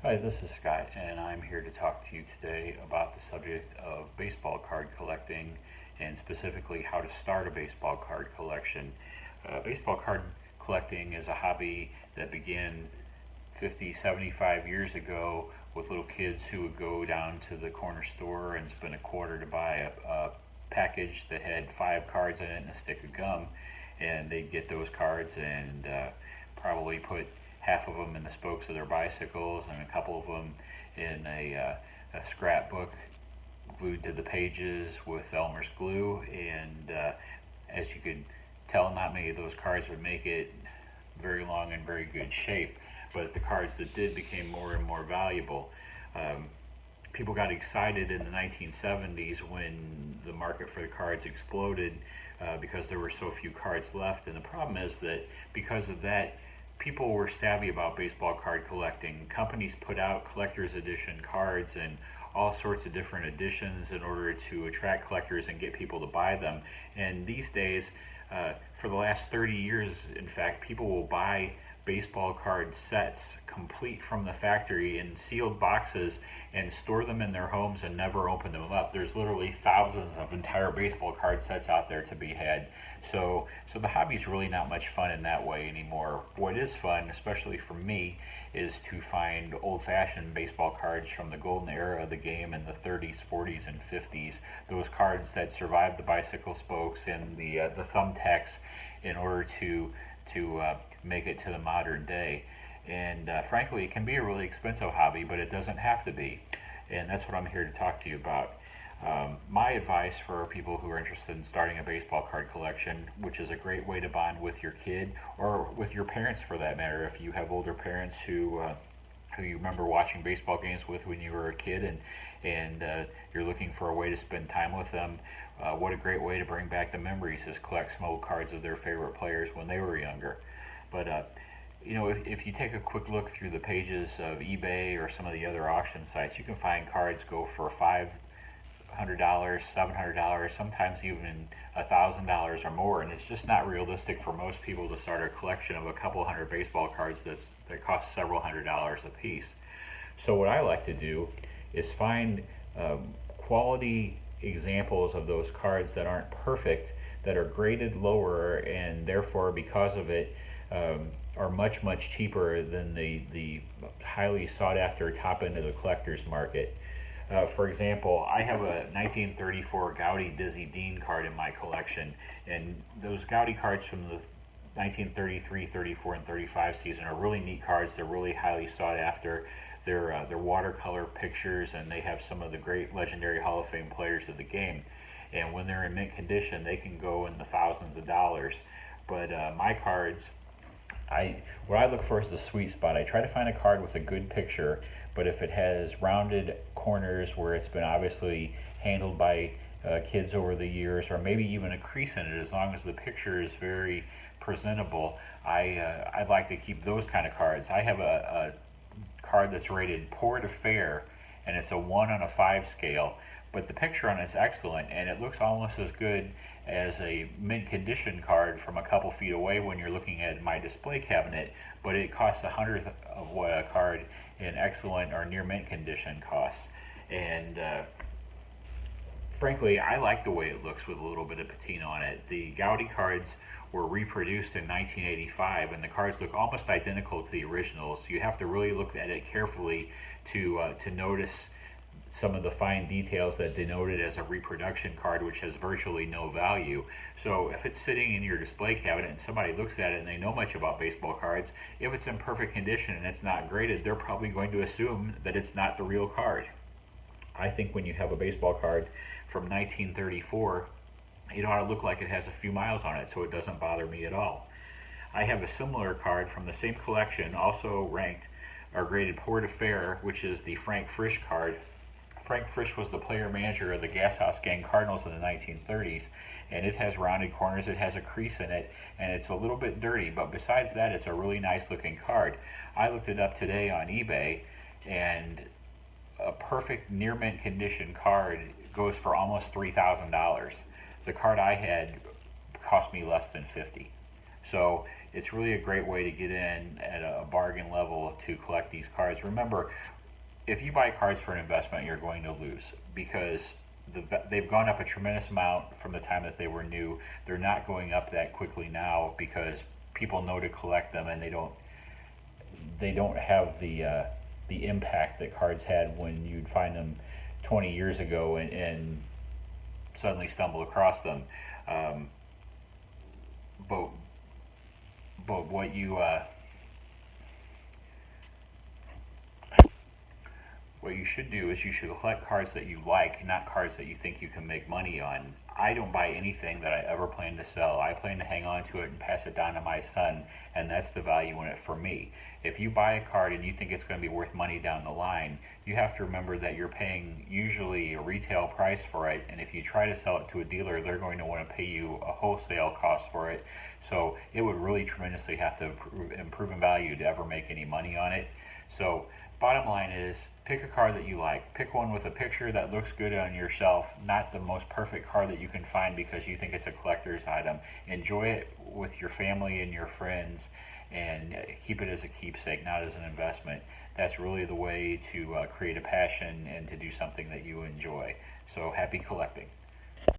Hi, this is Scott, and I'm here to talk to you today about the subject of baseball card collecting and specifically how to start a baseball card collection. Baseball card collecting is a hobby that began 50, 75 years ago with little kids who would go down to the corner store and spend a quarter to buy a package that had 5 cards in it and a stick of gum, and they'd get those cards and probably put half of them in the spokes of their bicycles and a couple of them in a scrapbook glued to the pages with Elmer's glue. And as you could tell, not many of those cards would make it very long and very good shape, but the cards that did became more and more valuable. Um, People got excited in the 1970s when the market for the cards exploded because there were so few cards left. And the problem is that because of that, people were savvy about baseball card collecting. Companies put out collector's edition cards and all sorts of different editions in order to attract collectors and get people to buy them. And these days, for the last 30 years, in fact, people will buy baseball card sets complete from the factory in sealed boxes and store them in their homes and never open them up. There's literally thousands of entire baseball card sets out there to be had. So the hobby's really not much fun in that way anymore. What is fun, especially for me, is to find old-fashioned baseball cards from the golden era of the game in the 30s, 40s, and 50s. Those cards that survived the bicycle spokes and the thumbtacks in order to make it to the modern day. And frankly, it can be a really expensive hobby, but it doesn't have to be. And that's what I'm here to talk to you about. My advice for people who are interested in starting a baseball card collection, which is a great way to bond with your kid or with your parents for that matter, if you have older parents who you remember watching baseball games with when you were a kid, and you're looking for a way to spend time with them. What a great way to bring back the memories is collect some old cards of their favorite players when they were younger. But if you take a quick look through the pages of eBay or some of the other auction sites, you can find cards go for $500, $700, sometimes even $1,000 or more, and it's just not realistic for most people to start a collection of a couple hundred baseball cards that cost several $100s a piece. So what I like to do is find quality examples of those cards that aren't perfect, that are graded lower, and therefore because of it are much cheaper than the highly sought after top end of the collector's market. For example, I have a 1934 Gowdy Dizzy Dean card in my collection, and those Gowdy cards from the 1933, 34, and 35 season are really neat cards. They're really highly sought after. They're watercolor pictures, and they have some of the great legendary Hall of Fame players of the game. And when they're in mint condition, they can go in the thousands of dollars. But my cards, what I look for is the sweet spot. I try to find a card with a good picture, but if it has rounded corners where it's been obviously handled by kids over the years, or maybe even a crease in it, as long as the picture is very presentable, I like to keep those kind of cards. I have a card that's rated poor to fair, and it's a 1 on a 5 scale, but the picture on it's excellent, and it looks almost as good as a mint condition card from a couple feet away when you're looking at my display cabinet, but it costs 100th of what a card in excellent or near mint condition costs. And frankly, I like the way it looks with a little bit of patina on it. The Gowdy cards were reproduced in 1985, and the cards look almost identical to the originals. You have to really look at it carefully to notice some of the fine details that denote it as a reproduction card, which has virtually no value. So if it's sitting in your display cabinet and somebody looks at it and they know much about baseball cards, if it's in perfect condition and it's not graded, they're probably going to assume that it's not the real card. I think when you have a baseball card from 1934, it ought to look like it has a few miles on it, so it doesn't bother me at all. I have a similar card from the same collection, also ranked or graded poor to fair, which is the Frank Frisch card. Frank Frisch was the player manager of the Gashouse Gang Cardinals in the 1930s, and it has rounded corners, it has a crease in it, and it's a little bit dirty, but besides that, it's a really nice looking card. I looked it up today on eBay, and a perfect near mint condition card goes for almost $3,000. The card I had cost me less than 50. So it's really a great way to get in at a bargain level to collect these cards. Remember, if you buy cards for an investment, you're going to lose because they've gone up a tremendous amount from the time that they were new. They're not going up that quickly now because people know to collect them, and they don't have the impact that cards had when you'd find them 20 years ago and suddenly stumble across them. Um, but but what you should do is you should collect cards that you like, not cards that you think you can make money on. I don't buy anything that I ever plan to sell. I plan to hang on to it and pass it down to my son, and that's the value in it for me. If you buy a card and you think it's going to be worth money down the line, you have to remember that you're paying usually a retail price for it, and if you try to sell it to a dealer, they're going to want to pay you a wholesale cost for it. So it would really tremendously have to improve in value to ever make any money on it. So bottom line is, pick a card that you like. Pick one with a picture that looks good on your shelf, not the most perfect card that you can find because you think it's a collector's item. Enjoy it with your family and your friends, and keep it as a keepsake, not as an investment. That's really the way to create a passion and to do something that you enjoy. So happy collecting.